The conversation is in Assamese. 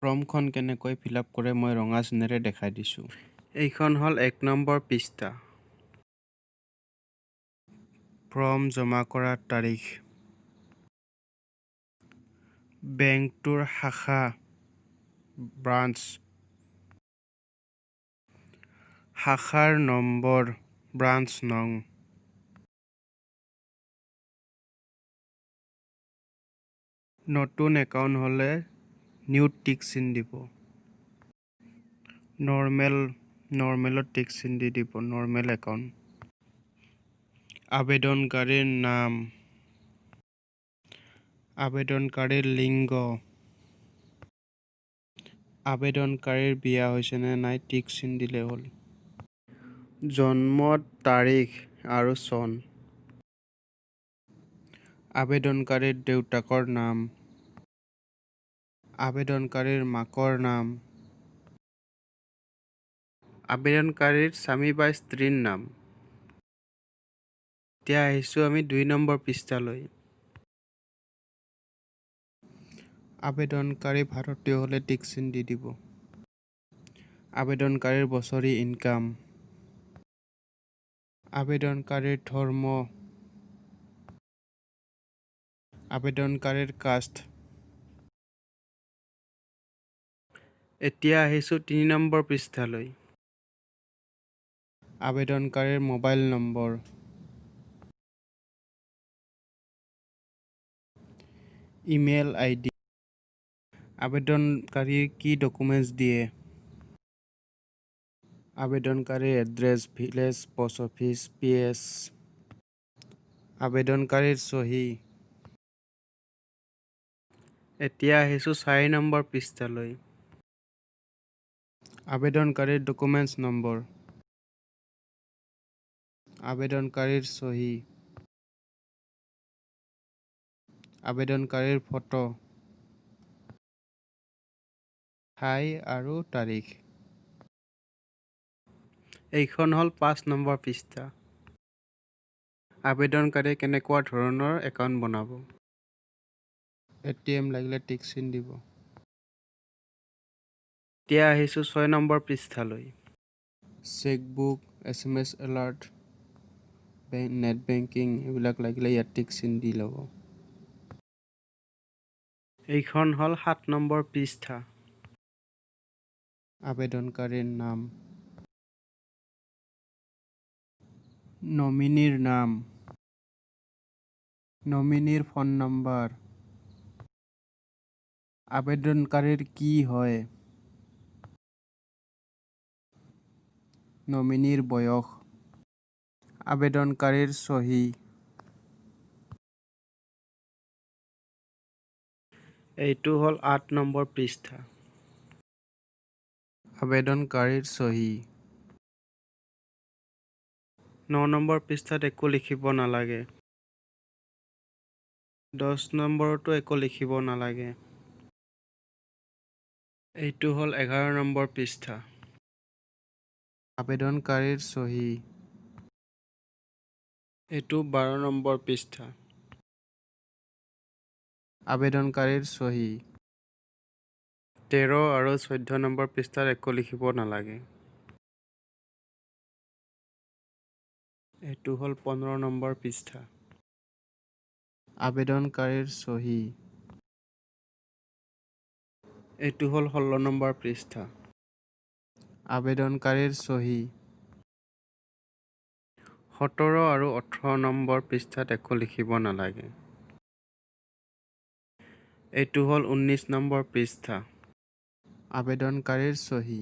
ফৰ্মখন কেনেকৈ ফিল আপ কৰে মই ৰঙা চিনেৰে দেখাই দিছোঁ। এইখন হ'ল 1 নম্বৰ পৃষ্ঠা। ফৰ্ম জমা কৰাৰ তাৰিখ, বেংকটোৰ শাখা ব্ৰাঞ্চ, শাখাৰ নম্বৰ ব্ৰাঞ্চ নং, নতুন একাউণ্ট হ'লে নিউ টিক চিন দিব, নৰ্মেলত টিক চিন দি দিব, নৰ্মেল একাউণ্ট। আবেদনকাৰীৰ নাম, আবেদনকাৰীৰ লিংগ, আবেদনকাৰীৰ বিয়া হৈছে নে নাই টিক চিন দিলে হ'ল। জন্মৰ তাৰিখ আৰু চন, আবেদনকাৰীৰ দেউতাকৰ নাম, আবেদনকাৰীৰ মাকৰ নাম, আবেদনকাৰীৰ স্বামী বা স্ত্ৰীৰ নাম। এতিয়া আহিছোঁ আমি 2 নম্বৰ পৃষ্ঠালৈ। আবেদনকাৰী ভাৰতীয় হ'লে টিক চিন দি দিব। আবেদনকাৰীৰ বছৰি ইনকাম, আবেদনকাৰীৰ ধৰ্ম, আবেদনকাৰীৰ কাষ্ট। এতিয়া আহিছোঁ 3 নম্বৰ পৃষ্ঠালৈ। আবেদনকাৰীৰ মোবাইল নম্বৰ, ইমেইল আইডি, আবেদনকাৰীয়ে কি ডকুমেণ্টছ দিয়ে, আবেদনকাৰীৰ address, village, post office, PS, আবেদনকাৰীৰ চহী। এতিয়া আহিছোঁ 4 নম্বৰ পৃষ্ঠালৈ। আবেদনকাৰীৰ ডকুমেণ্টছ নম্বৰ, আবেদনকাৰীৰ চহী, আবেদনকাৰীৰ ফটো, ঠাই আৰু তাৰিখ। এইখন হ'ল 5 নম্বৰ পৃষ্ঠা। আবেদনকাৰীয়ে কেনেকুৱা ধৰণৰ একাউণ্ট বনাব। ATM লাগিলে টিক চিন দিব। এতিয়া আহিছোঁ 6 নম্বৰ পৃষ্ঠালৈ। Chequebook, SMS alert, net banking এইবিলাক লাগিলে ইয়াত টিক চিন দি ল'ব। এইখন হ'ল 7 নম্বৰ পৃষ্ঠা। আবেদনকাৰীৰ নাম, নমিনীৰ নাম, নমিনীৰ ফোন নম্বৰ, আবেদনকাৰীৰ কি হয়, নমিনীৰ বয়স, আবেদনকাৰীৰ চহী। এইটো হ'ল 8 নম্বৰ পৃষ্ঠা। আবেদনকাৰীৰ চহী। 9 নম্বৰ পৃষ্ঠাত একো লিখিব নালাগে। 10 নম্বৰতো একো লিখিব নালাগে। এইটো হ'ল 11 নম্বৰ পৃষ্ঠা। আবেদনকাৰীৰ চহী। এইটো 12 নম্বৰ পৃষ্ঠা। আবেদনকাৰীৰ চহী। 13 আৰু 14 নম্বৰ পৃষ্ঠাত একো লিখিব নালাগে। এইটো হ'ল 15 নম্বৰ পৃষ্ঠা। আবেদনকাৰীৰ চহী। এইটো হ'ল 16 নম্বৰ পৃষ্ঠা। আবেদনকাৰীৰ চহী। 17 আৰু 18 নম্বৰ পৃষ্ঠাত একো লিখিব নালাগে। এইটো হ'ল 19 নম্বৰ পৃষ্ঠা। আবেদনকাৰীৰ চহী।